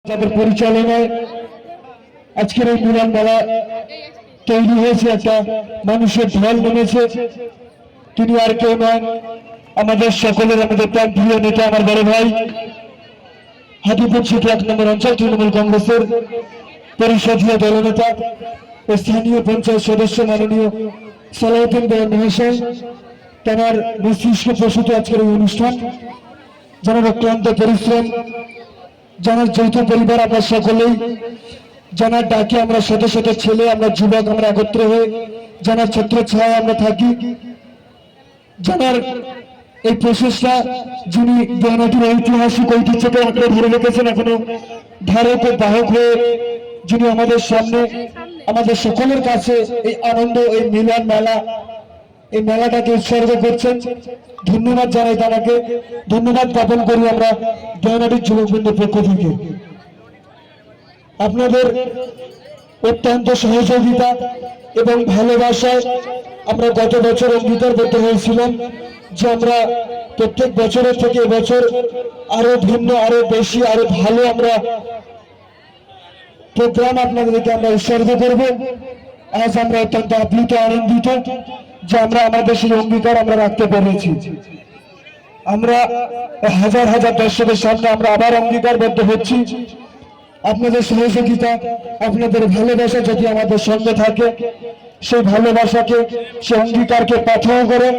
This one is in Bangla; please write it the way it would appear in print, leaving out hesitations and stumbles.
যাদের পরিচালনায় আজকের এই মিলন মেলা তৈরি হয়েছে, একটা মানুষের ঢল নেমেছে। তিনি আর কেউ নয়, আমাদের সকলের, আমাদের প্রাণ প্রিয় নেতা, আমার বড় ভাই, হাতিপুর ছোট 1 নম্বর অঞ্চল তৃণমূল কংগ্রেসের পরিষদীয় দলনেতা ও স্থানীয় পঞ্চায়েত সদস্য মাননীয় সালাউদ্দিন বেগম মহাশয়। তার মস্তিষ্ক প্রসূত আজকের এই অনুষ্ঠান, যারা অক্লান্ত পরিশ্রম, যারা যৌথ পরিবার, আমরা সকলেই যারা ডাকে আমরা শত শত ছেলে, আমরা যুবক, আমরা একত্র হয়ে যারা ছত্র ছায় আমরা থাকি, যার এই প্রচেষ্টা, যিনি দেওয়ানাটির ঐতিহাসিক ঐতিহ্যকে আঁকড়ে ধরে রেখেছেন, এখনো ধারক ও বাহক হয়ে যিনি আমাদের সামনে, আমাদের সকলের কাছে এই আনন্দ, এই মিলন মেলা, এই মেলাটাকে উৎসর্গ করছেন। ধন্যবাদ জানাই তাকে, ধন্যবাদ জ্ঞাপন করি আমরা দেওয়ানাটির যুবকবৃন্দের পক্ষ থেকে। আপনাদের অত্যন্ত সহযোগিতা এবং ভালোবাসায় আমরা গত বছর অঙ্গীকারবদ্ধ হয়েছিলাম যে আমরা প্রত্যেক বছরের থেকে এবছর আরো ভিন্ন, আরো বেশি, আরো ভালো আমরা প্রোগ্রাম আপনাদেরকে আমরা উৎসর্গ করব। আজ আমরা অত্যন্ত আপ্লুত, আনন্দিত যে আমরা আমাদের সেই অঙ্গীকার আমরা রাখতে পেরেছি। আমরা হাজার হাজার দর্শকের সামনে আমরা আবার অঙ্গীকারবদ্ধ হচ্ছি। আপনাদের সহযোগিতা, আপনাদের ভালোবাসা যদি আমাদের সঙ্গে থাকে, সেই ভালোবাসাকে, সেই অঙ্গীকারকে পাথেয় করে